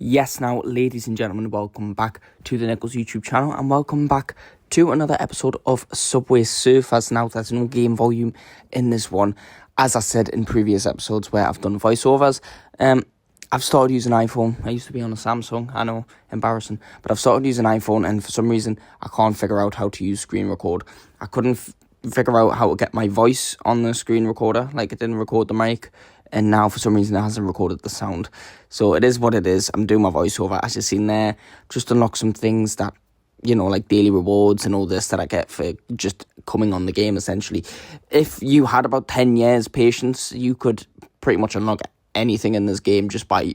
Yes, now, ladies and gentlemen, welcome back to the TankNiplz YouTube channel and welcome back to another episode of Subway Surfers. Now, there's no game volume in this one. As I said in previous episodes where I've done voiceovers, I've started using iPhone. I used to be on a Samsung, I know, embarrassing, but I've started using iPhone and for some reason I can't figure out how to use screen record. I couldn't figure out how to get my voice on the screen recorder, like it didn't record the mic. And now, for some reason, it hasn't recorded the sound. So, it is what it is. I'm doing my voiceover, as you've seen there. Just unlock some things that, you know, like daily rewards and all this that I get for just coming on the game, essentially. If you had about 10 years patience, you could pretty much unlock anything in this game just by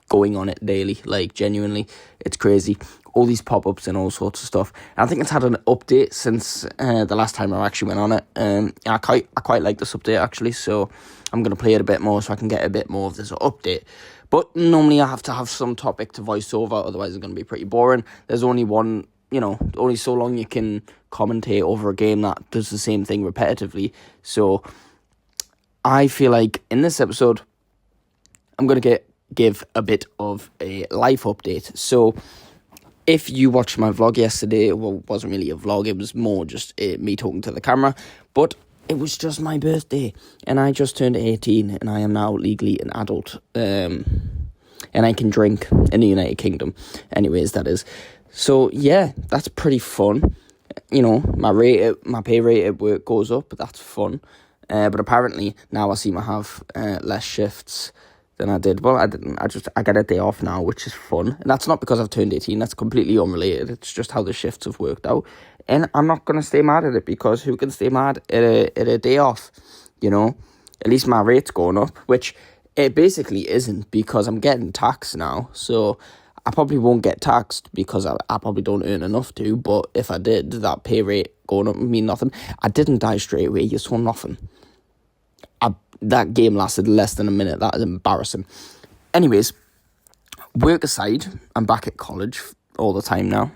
going on it daily. Like, genuinely, it's crazy. All these pop-ups and all sorts of stuff. And I think it's had an update since the last time I actually went on it. I quite like this update, actually, so I'm going to play it a bit more so I can get a bit more of this update. But normally I have to have some topic to voice over, otherwise it's going to be pretty boring. There's only one, only so long you can commentate over a game that does the same thing repetitively. So I feel like in this episode, I'm going to give a bit of a life update. So if you watched my vlog yesterday, well, it wasn't really a vlog, it was more just me talking to the camera, but it was just my birthday, and I just turned 18, and I am now legally an adult, and I can drink in the United Kingdom, anyways, that is. So, yeah, that's pretty fun. My pay rate at work goes up, but that's fun. But apparently, now I seem to have less shifts than I did. Well, I didn't. I get a day off now, which is fun. And that's not because I've turned 18. That's completely unrelated. It's just how the shifts have worked out. And I'm not going to stay mad at it, because who can stay mad at a day off? At least my rate's going up, which it basically isn't, because I'm getting taxed now. So I probably won't get taxed because I probably don't earn enough to. But if I did, that pay rate going up would mean nothing. I didn't die straight away. You saw nothing. That game lasted less than a minute. That is embarrassing. Anyways, work aside, I'm back at college all the time now,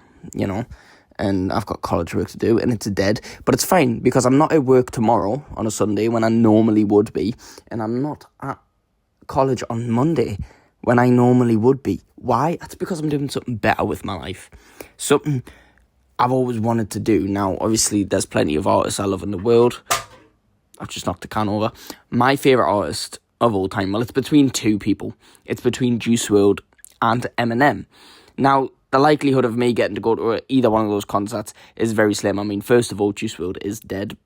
and I've got college work to do, and it's dead. But it's fine, because I'm not at work tomorrow on a Sunday when I normally would be, and I'm not at college on Monday when I normally would be. Why? That's because I'm doing something better with my life. Something I've always wanted to do. Now, obviously, there's plenty of artists I love in the world. I've just knocked the can over. My favourite artist of all time, well, it's between two people. It's between Juice WRLD and Eminem. Now, the likelihood of me getting to go to either one of those concerts is very slim. I mean, first of all, Juice WRLD is dead.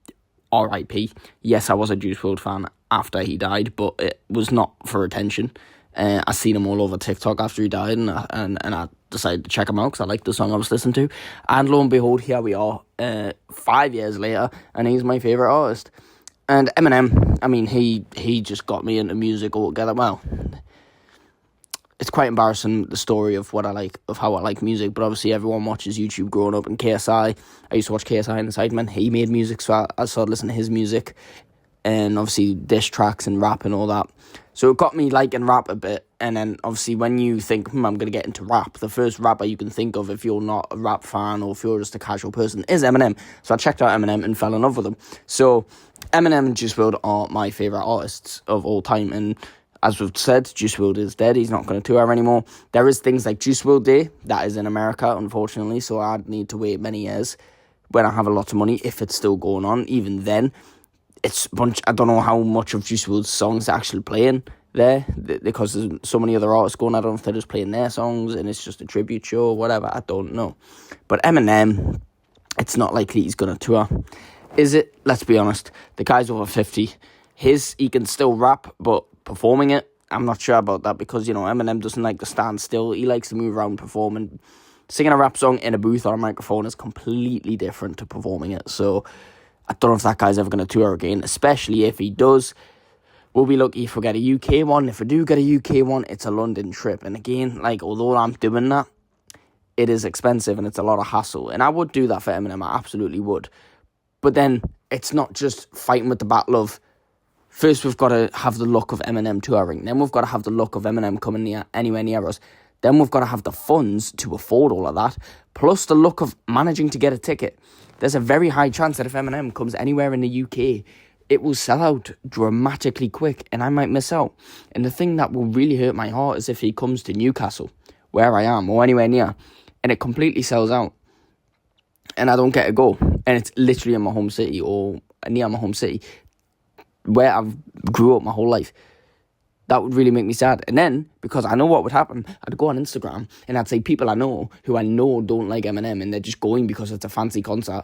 R.I.P. Yes, I was a Juice WRLD fan after he died, but it was not for attention. I seen him all over TikTok after he died, and I decided to check him out because I liked the song I was listening to. And lo and behold, here we are, 5 years later, and he's my favourite artist. And Eminem, I mean, he just got me into music altogether. Well, it's quite embarrassing, the story of how I like music, but obviously everyone watches YouTube growing up, and KSI, I used to watch KSI and the Sidemen. He made music, so I started listening to his music, and obviously diss tracks and rap and all that. So it got me liking rap a bit, and then obviously when you think, I'm going to get into rap, the first rapper you can think of if you're not a rap fan or if you're just a casual person is Eminem. So I checked out Eminem and fell in love with him. So Eminem and Juice WRLD are my favourite artists of all time, and as we've said, Juice WRLD is dead. He's not going to tour anymore. There is things like Juice WRLD Day, that is in America, unfortunately, so I'd need to wait many years when I have a lot of money, if it's still going on. Even then, I don't know how much of Juice WRLD's songs are actually playing there, because there's so many other artists going. I don't know if they're just playing their songs and it's just a tribute show or whatever, I don't know. But Eminem, it's not likely he's going to tour. Is it? Let's be honest. The guy's over 50. He can still rap, but performing it, I'm not sure about that, because, Eminem doesn't like to stand still. He likes to move around performing. Singing a rap song in a booth or a microphone is completely different to performing it. So I don't know if that guy's ever going to tour again, especially if he does. We'll be lucky if we get a UK one. If we do get a UK one, it's a London trip. And again, although I'm doing that, it is expensive and it's a lot of hassle. And I would do that for Eminem, I absolutely would. But then it's not just fighting with the battle of, first we've got to have the luck of Eminem touring, then we've got to have the luck of Eminem coming anywhere near us, then we've got to have the funds to afford all of that, plus the luck of managing to get a ticket. There's a very high chance that if Eminem comes anywhere in the UK, it will sell out dramatically quick and I might miss out. And the thing that will really hurt my heart is if he comes to Newcastle, where I am or anywhere near, and it completely sells out, and I don't get to go, and it's literally in my home city or near my home city, where I've grew up my whole life, that would really make me sad. And then, because I know what would happen, I'd go on Instagram and I'd say people I know who I know don't like Eminem and they're just going because it's a fancy concert,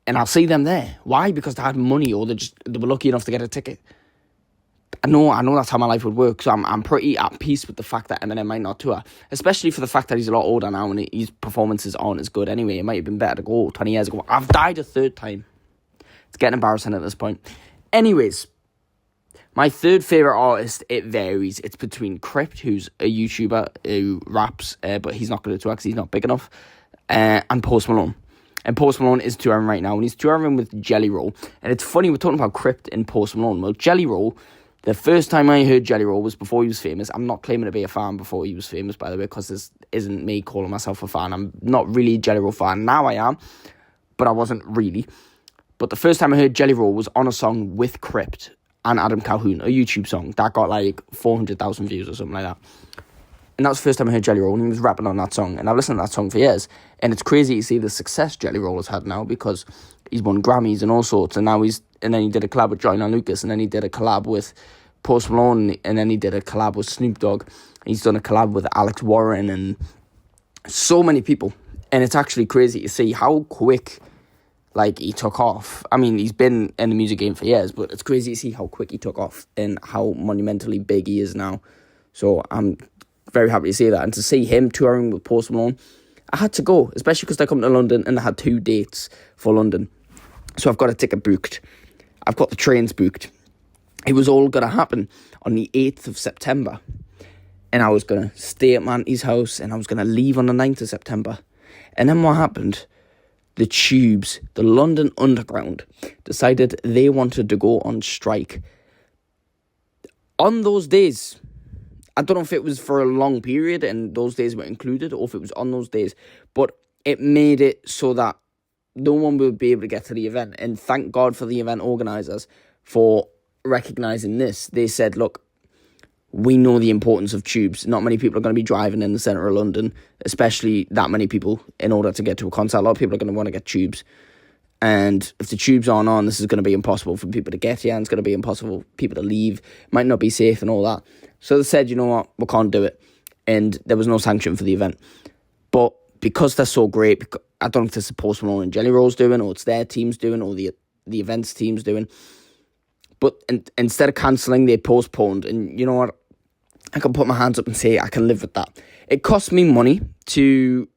and I'll see them there. Why? Because they had money, or they were lucky enough to get a ticket. I know that's how my life would work, so I'm pretty at peace with the fact that Eminem might not tour, especially for the fact that he's a lot older now and his performances aren't as good anyway. It might have been better to go 20 years ago. I've died a third time. It's getting embarrassing at this point. Anyways, my third favourite artist, it varies. It's between Crypt, who's a YouTuber who raps, but he's not going to tour because he's not big enough, and Post Malone. And Post Malone is touring right now, and he's touring with Jelly Roll. And it's funny, we're talking about Crypt and Post Malone. Well, Jelly Roll, the first time I heard Jelly Roll was before he was famous. I'm not claiming to be a fan before he was famous, by the way, because this isn't me calling myself a fan. I'm not really a Jelly Roll fan. Now I am, but I wasn't really. But the first time I heard Jelly Roll was on a song with Crypt and Adam Calhoun, a YouTube song that got like 400,000 views or something like that. And that was the first time I heard Jelly Roll, and he was rapping on that song. And I've listened to that song for years. And it's crazy to see the success Jelly Roll has had now, because he's won Grammys and all sorts. And now then he did a collab with Joyner Lucas, and then he did a collab with Post Malone, and then he did a collab with Snoop Dogg. And he's done a collab with Alex Warren and so many people. And it's actually crazy to see how quick, like, he took off. I mean, he's been in the music game for years, but it's crazy to see how quick he took off and how monumentally big he is now. So I'm very happy to see that. And to see him touring with Post Malone, I had to go, especially because they come to London and I had 2 dates for London. So I've got a ticket booked. I've got the trains booked. It was all going to happen on the 8th of September. And I was going to stay at my auntie's house, and I was going to leave on the 9th of September. And then what happened? The Tubes, the London Underground, decided they wanted to go on strike. On those days, I don't know if it was for a long period and those days were included, or if it was on those days, but it made it so that no one would be able to get to the event. And thank God for the event organisers for recognising this. They said, look, we know the importance of tubes. Not many people are going to be driving in the centre of London, especially that many people, in order to get to a concert. A lot of people are going to want to get tubes. And if the tubes aren't on, this is going to be impossible for people to get here, and it's going to be impossible for people to leave. It might not be safe and all that. So they said, you know what, we can't do it. And there was no sanction for the event. But because they're so great, I don't know if this is Post Malone and Jelly Roll's doing, or it's their team's doing, or the events team's doing. But instead of cancelling, they postponed. And you know what? I can put my hands up and say I can live with that. It cost me money to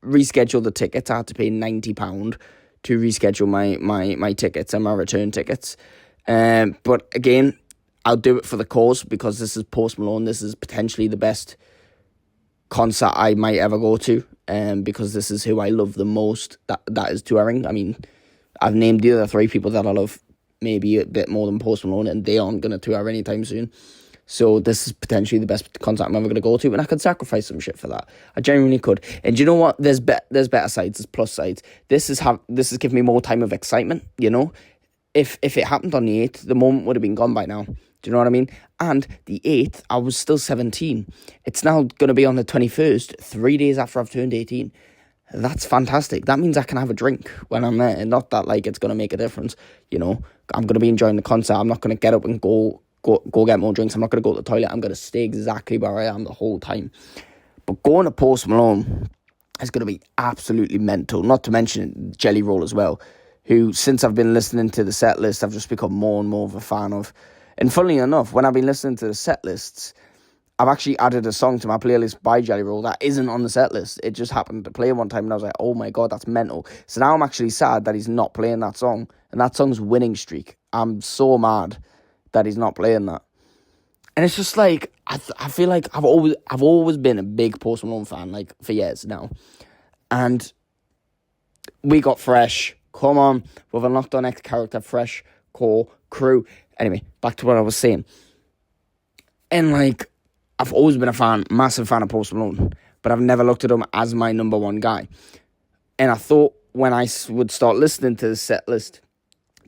reschedule the tickets. I had to pay £90 to reschedule my tickets and my return tickets. But again, I'll do it for the cause, because this is Post Malone. This is potentially the best concert I might ever go to, because this is who I love the most that is touring. I mean, I've named the other 3 people that I love maybe a bit more than Post Malone, and they aren't going to tour anytime soon. So this is potentially the best concert I'm ever going to go to, and I could sacrifice some shit for that. I genuinely could. And you know what? There's better sides. There's plus sides. This is giving me more time of excitement. You know, if it happened on the 8th, the moment would have been gone by now. Do you know what I mean? And the 8th, I was still 17. It's now going to be on the 21st, 3 days after I've turned 18. That's fantastic. That means I can have a drink when I'm there, and not that like it's going to make a difference. You know, I'm going to be enjoying the concert. I'm not going to get up and go get more drinks. I'm not going to go to the toilet. I'm going to stay exactly where I am the whole time. But going to Post Malone is going to be absolutely mental. Not to mention Jelly Roll as well, who, since I've been listening to the set list, I've just become more and more of a fan of. And funnily enough, when I've been listening to the set lists, I've actually added a song to my playlist by Jelly Roll that isn't on the set list. It just happened to play one time, and I was like, oh my God, that's mental. So now I'm actually sad that he's not playing that song, and that song's Winning Streak. I'm so mad that he's not playing that. And it's just like, I feel like I've always been a big Post Malone fan, like, for years now. And we got Fresh. Come on, we've unlocked our next character, Fresh Core Crew. Anyway, back to what I was saying. And like, I've always been a fan, massive fan of Post Malone, but I've never looked at him as my number one guy. And I thought when I would start listening to the set list,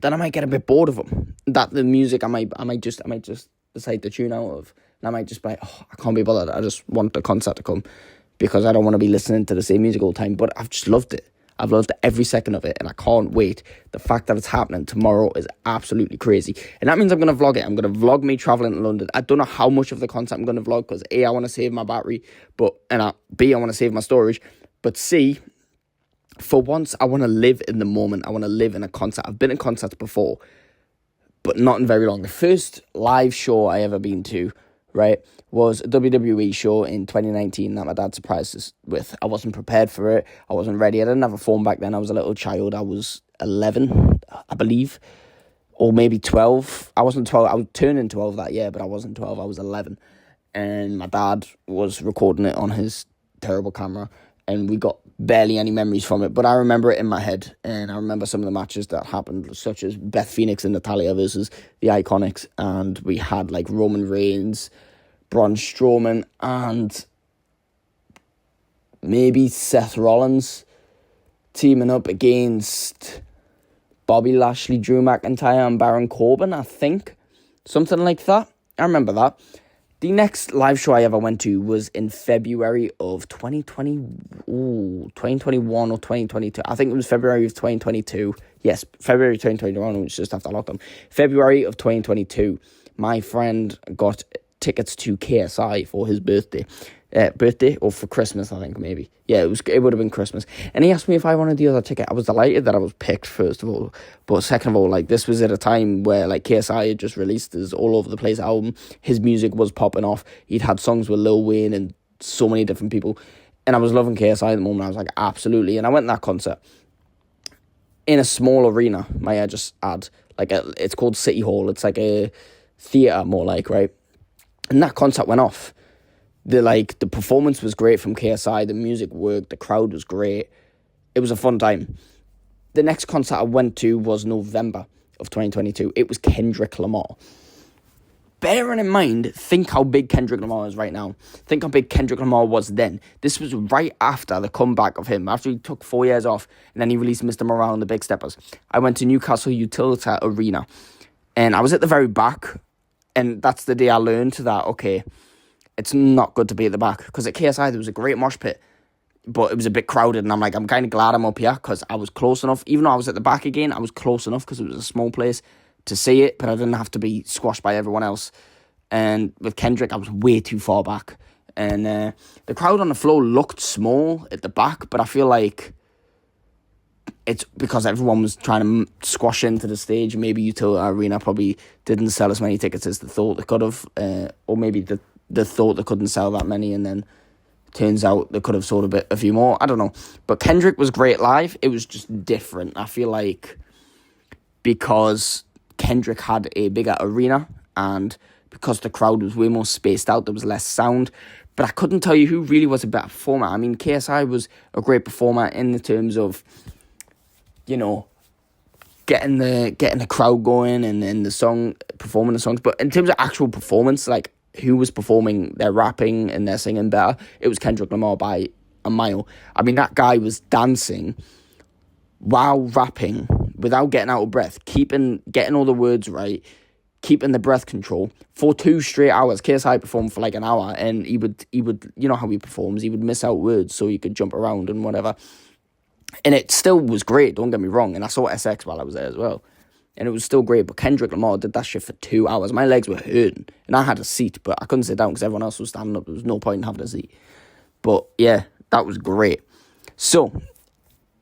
then I might get a bit bored of him. That the music I might just decide to tune out of. And I might just be like, oh, I can't be bothered. I just want the concert to come. because I don't want to be listening to the same music all the time. But I've just loved it. I've loved every second of it, and I can't wait. The fact that it's happening tomorrow is absolutely crazy. And that means I'm going to vlog it. I'm going to vlog me traveling to London. I don't know how much of the content I'm going to vlog, because A, I want to save my battery, B, I want to save my storage. But C, for once, I want to live in the moment. I want to live in a concert. I've been in concerts before, but not in very long. The first live show I ever been to, right, was a WWE show in 2019 that my dad surprised us with. I wasn't prepared for it. I wasn't ready. I didn't have a phone back then. I was a little child. I was 11, I believe, or maybe 12. I wasn't 12. I was turning 12 that year, but I wasn't 12. I was 11. And my dad was recording it on his terrible camera, and we got barely any memories from it. But I remember it in my head, and I remember some of the matches that happened, such as Beth Phoenix and Natalia versus the Iconics, and we had like Roman Reigns, Braun Strowman, and maybe Seth Rollins teaming up against Bobby Lashley, Drew McIntyre, and Baron Corbin, I think. Something like that. I remember that. The next live show I ever went to was in February of 2021 or 2022. I think it was February of 2022. Yes, February 2021, which was just after lockdown. February of 2022, my friend got tickets to KSI for his birthday or for Christmas, I think, maybe. Yeah, it would have been Christmas. And he asked me if I wanted the other ticket. I was delighted that I was picked, first of all. But second of all, like, this was at a time where, like, KSI had just released his All Over the Place album. His music was popping off. He'd had songs with Lil Wayne and so many different people. And I was loving KSI at the moment. I was like, absolutely. And I went to that concert in a small arena, might I just add. It's called City Hall. It's like a theatre, more like, right? And that concert went off. The performance was great from KSI. The music worked. The crowd was great. It was a fun time. The next concert I went to was November of 2022. It was Kendrick Lamar. Bearing in mind, think how big Kendrick Lamar is right now. Think how big Kendrick Lamar was then. This was right after the comeback of him, after he took 4 years off, and then he released Mr. Morale and the Big Steppers. I went to Newcastle Utility Arena, and I was at the very back, and that's the day I learned that, okay, it's not good to be at the back. Because at KSI, there was a great mosh pit, but it was a bit crowded. And I'm like, I'm kind of glad I'm up here because I was close enough. Even though I was at the back again, I was close enough because it was a small place to see it. But I didn't have to be squashed by everyone else. And with Kendrick, I was way too far back. And the crowd on the floor looked small at the back. But I feel like it's because everyone was trying to squash into the stage. Maybe Utility Arena probably didn't sell as many tickets as they thought they could have. Or maybe they thought they couldn't sell that many, and then turns out they could have sold a few more. I don't know. But Kendrick was great live. It was just different. I feel like because Kendrick had a bigger arena and because the crowd was way more spaced out, there was less sound. But I couldn't tell you who really was a better performer. I mean, KSI was a great performer in the terms of, you know, getting the crowd going and the song, performing the songs. But in terms of actual performance, like, who was performing their rapping and their singing better, it was Kendrick Lamar by a mile. I mean, that guy was dancing while rapping without getting out of breath, getting all the words right, keeping the breath control for 2 straight hours. KSI performed for like an hour, and he would, you know how he performs, he would miss out words so he could jump around and whatever. And it still was great, don't get me wrong. And I saw SX while I was there as well. And it was still great, but Kendrick Lamar did that shit for 2 hours. My legs were hurting, and I had a seat, but I couldn't sit down because everyone else was standing up. There was no point in having a seat. But yeah, that was great. So,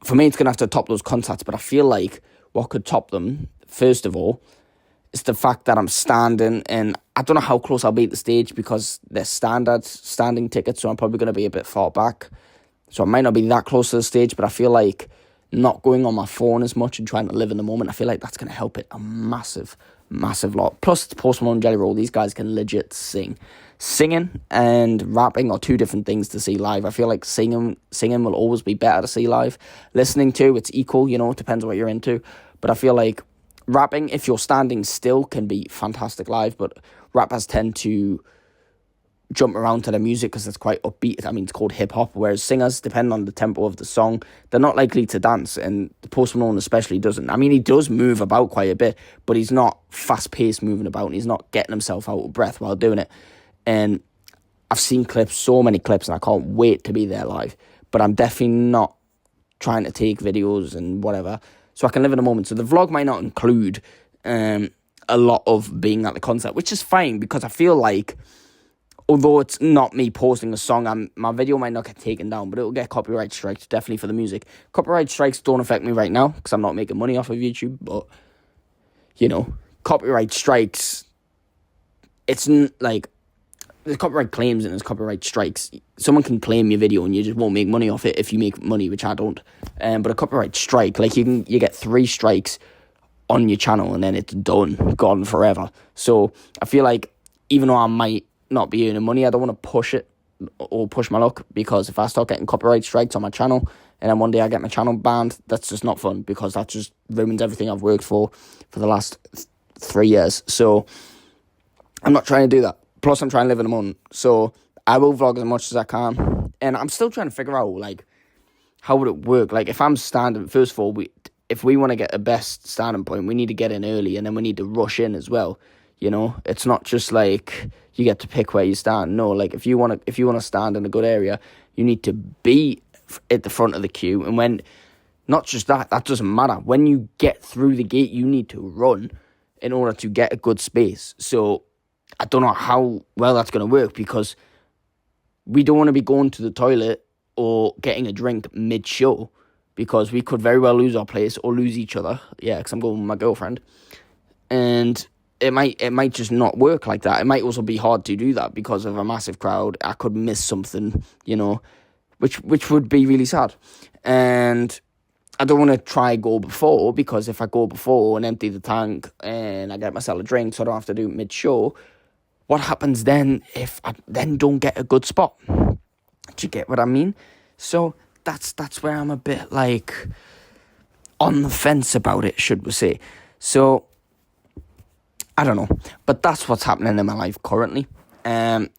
for me, it's going to have to top those concerts, but I feel like what could top them, first of all, is the fact that I'm standing, and I don't know how close I'll be at the stage because they're standing tickets, so I'm probably going to be a bit far back. So I might not be that close to the stage, but I feel like not going on my phone as much and trying to live in the moment, I feel like that's going to help it a massive, massive lot. Plus, it's Post Malone, Jelly Roll. These guys can legit sing. Singing and rapping are 2 different things to see live. I feel like singing will always be better to see live. Listening to, it's equal, you know, it depends on what you're into. But I feel like rapping, if you're standing still, can be fantastic live. But rappers tend to jump around to the music because it's quite upbeat. I mean, it's called hip-hop, whereas singers, depending on the tempo of the song, they're not likely to dance, and Post Malone especially doesn't. I mean, he does move about quite a bit, but he's not fast-paced moving about, and he's not getting himself out of breath while doing it. And I've seen clips, so many clips, and I can't wait to be there live. But I'm definitely not trying to take videos and whatever, so I can live in the moment. So the vlog might not include a lot of being at the concert, which is fine, because I feel like, although it's not me posting a song, my video might not get taken down, but it'll get copyright strikes, definitely for the music. Copyright strikes don't affect me right now, because I'm not making money off of YouTube, but, copyright strikes, it's like, there's copyright claims and there's copyright strikes. Someone can claim your video and you just won't make money off it if you make money, which I don't. But a copyright strike, like you get 3 strikes on your channel and then it's done, gone forever. So I feel like even though I might not be earning money, I don't want to push it or push my luck, because if I start getting copyright strikes on my channel and then one day I get my channel banned, that's just not fun, because that just ruins everything I've worked for the last 3 years. So I'm not trying to do that. Plus, I'm trying to live in the moment. So I will vlog as much as I can. And I'm still trying to figure out, like, how would it work? Like, if I'm standing, first of all, if we want to get a best standing point, we need to get in early, and then we need to rush in as well. It's not just like you get to pick where you stand. No, like, if you want to stand in a good area, you need to be at the front of the queue. And when, not just that doesn't matter. When you get through the gate, you need to run in order to get a good space. So I don't know how well that's going to work, because we don't want to be going to the toilet or getting a drink mid-show, because we could very well lose our place or lose each other. Yeah, because I'm going with my girlfriend. And it might just not work like that. It might also be hard to do that because of a massive crowd. I could miss something, which would be really sad. And I don't want to try go before, because if I go before and empty the tank and I get myself a drink, so I don't have to do it mid-show, what happens then if I then don't get a good spot? Do you get what I mean? So that's where I'm a bit like on the fence about it, should we say. So I don't know, but that's what's happening in my life currently. I'm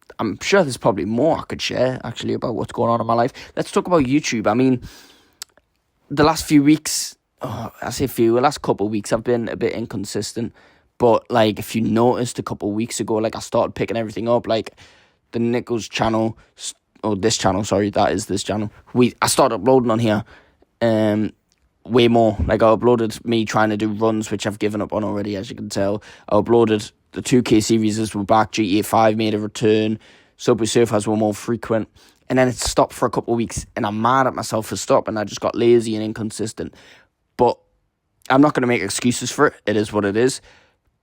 sure there's probably more I could share actually about what's going on in my life. Let's talk about YouTube. I mean, the last few weeks, the last couple of weeks, I've been a bit inconsistent. But, like, if you noticed a couple of weeks ago, like, I started picking everything up, like, the TankNiplz channel, this channel, sorry, that is this channel. I started uploading on here way more. Like, I uploaded me trying to do runs, which I've given up on already, as you can tell. I uploaded the 2K series were back, GTA 5 made a return, Subway Surfers were more frequent. And then it stopped for a couple of weeks, and I'm mad at myself for stopping. I just got lazy and inconsistent. But I'm not going to make excuses for it. It is what it is.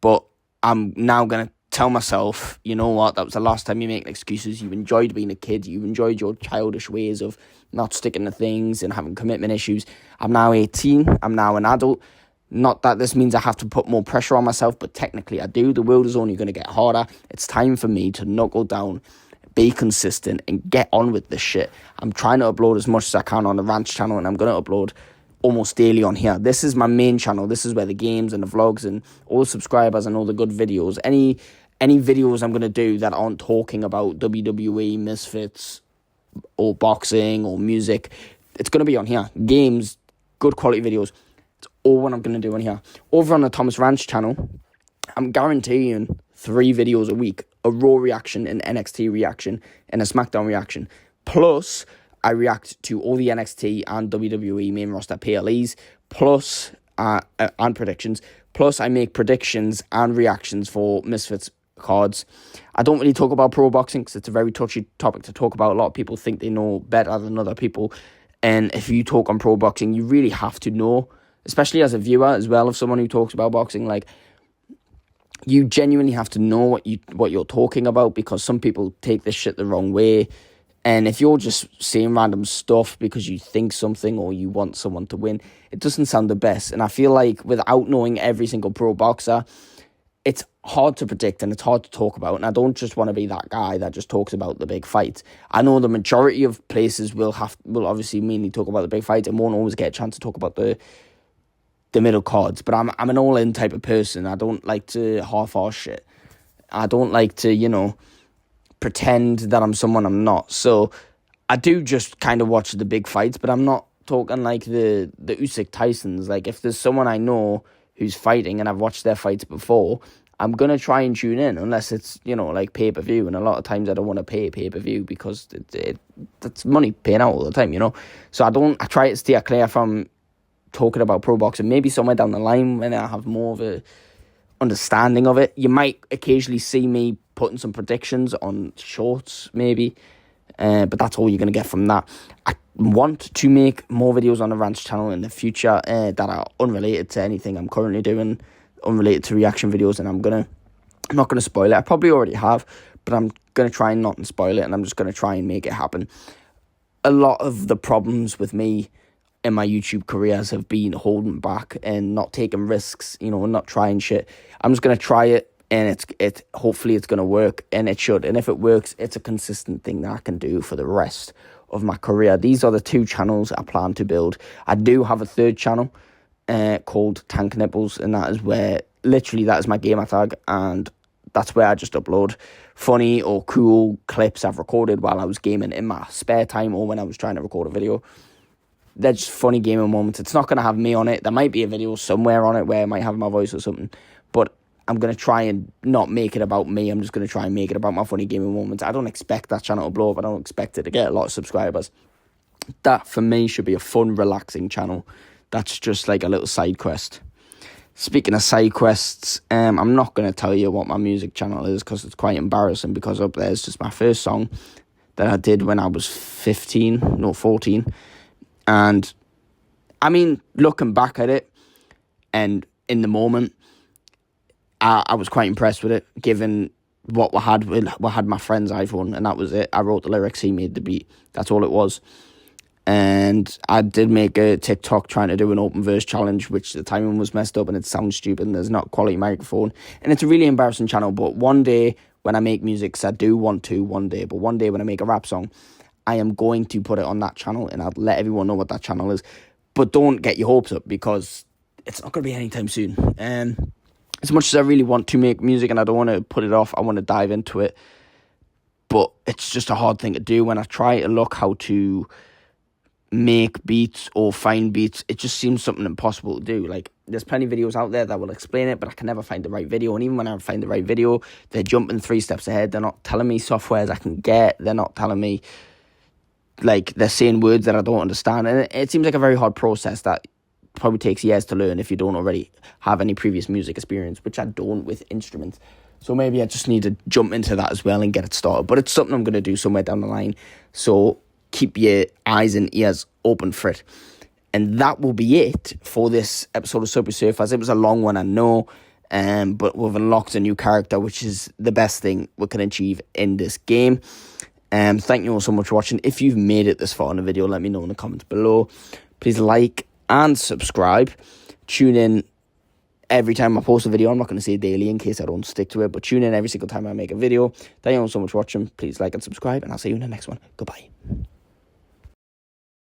But I'm now going to tell myself, you know what, that was the last time you make excuses. You enjoyed being a kid. You enjoyed your childish ways of not sticking to things and having commitment issues. I'm now 18. I'm now an adult. Not that this means I have to put more pressure on myself, but technically I do. The world is only going to get harder. It's time for me to knuckle down, be consistent, and get on with this shit. I'm trying to upload as much as I can on the Rants channel, and I'm going to upload almost daily on here. This is my main channel. This is where the games and the vlogs and all the subscribers and all the good videos, any videos I'm going to do that aren't talking about WWE, Misfits, or boxing or music, it's going to be on here. Games, good quality videos. It's all what I'm going to do on here. Over on the TOMIZ RANTS channel, I'm guaranteeing 3 videos a week. A Raw reaction, an NXT reaction, and a SmackDown reaction. Plus, I react to all the NXT and WWE main roster PLEs, plus, and predictions. Plus, I make predictions and reactions for Misfits cards. I don't really talk about pro boxing because it's a very touchy topic to talk about. A lot of people think they know better than other people. And if you talk on pro boxing, you really have to know, especially as a viewer as well, of someone who talks about boxing, like, you genuinely have to know what you're talking about, because some people take this shit the wrong way. And if you're just saying random stuff because you think something or you want someone to win, it doesn't sound the best. And I feel like without knowing every single pro boxer, it's hard to predict and it's hard to talk about. And I don't just want to be that guy that just talks about the big fights. I know the majority of places will obviously mainly talk about the big fights and won't always get a chance to talk about the middle cards. But I'm an all-in type of person. I don't like to half-arse shit. I don't like to, pretend that I'm someone I'm not. So I do just kind of watch the big fights, but I'm not talking like the Usyk Tysons. Like, if there's someone I know who's fighting and I've watched their fights before, I'm going to try and tune in unless it's, like pay-per-view. And a lot of times I don't want to pay pay-per-view because that's money paying out all the time, So I try to steer clear from talking about pro boxing. Maybe somewhere down the line when I have more of a understanding of it. You might occasionally see me putting some predictions on shorts, maybe. But that's all you're going to get from that. I want to make more videos on the Rants channel in the future that are unrelated to anything I'm currently doing, unrelated to reaction videos, and I'm not going to spoil it. I probably already have, but I'm going to try and not spoil it, and I'm just going to try and make it happen. A lot of the problems with me in my YouTube careers have been holding back and not taking risks, and not trying shit. I'm just going to try it, and hopefully it's going to work, and it should. And if it works, it's a consistent thing that I can do for the rest of my career. These are the 2 channels I plan to build. I do have a 3rd channel called TankNiplz, and that is where, literally, that is my gamer tag, and that's where I just upload funny or cool clips I've recorded while I was gaming in my spare time or when I was trying to record a video. They're just funny gaming moments. It's not going to have me on it. There might be a video somewhere on it where I might have my voice or something, but I'm going to try and not make it about me. I'm just going to try and make it about my funny gaming moments. I don't expect that channel to blow up. I don't expect it to get a lot of subscribers. That, for me, should be a fun, relaxing channel. That's just like a little side quest. Speaking of side quests, I'm not going to tell you what my music channel is because it's quite embarrassing, because up there is just my first song that I did when I was 14. And, I mean, looking back at it, and in the moment, I was quite impressed with it, given what we had my friend's iPhone, and that was it. I wrote the lyrics, he made the beat. That's all it was. And I did make a TikTok trying to do an open verse challenge, which the timing was messed up and it sounds stupid and there's not quality microphone. And it's a really embarrassing channel, but one day when I make music, because I do want to one day, but one day when I make a rap song, I am going to put it on that channel and I'll let everyone know what that channel is. But don't get your hopes up, because it's not going to be anytime soon. As much as I really want to make music and I don't want to put it off, I want to dive into it. But it's just a hard thing to do. When I try to look how to make beats or find beats, it just seems something impossible to do. Like, there's plenty of videos out there that will explain it, but I can never find the right video. And even when I find the right video, they're jumping 3 steps ahead. They're not telling me softwares I can get. They're not telling me, like, they're saying words that I don't understand. And it seems like a very hard process that probably takes years to learn if you don't already have any previous music experience, which I don't with instruments. So maybe I just need to jump into that as well and get it started. But it's something I'm going to do somewhere down the line. So keep your eyes and ears open for it. And that will be it for this episode of Subway Surfers. It was a long one, I know, but we've unlocked a new character, which is the best thing we can achieve in this game. Thank you all so much for watching. If you've made it this far in the video, let me know in the comments below. Please like and subscribe. Tune in every time I post a video. I'm not going to say daily in case I don't stick to it, but tune in every single time I make a video. Thank you all so much for watching. Please like and subscribe, and I'll see you in the next one. Goodbye.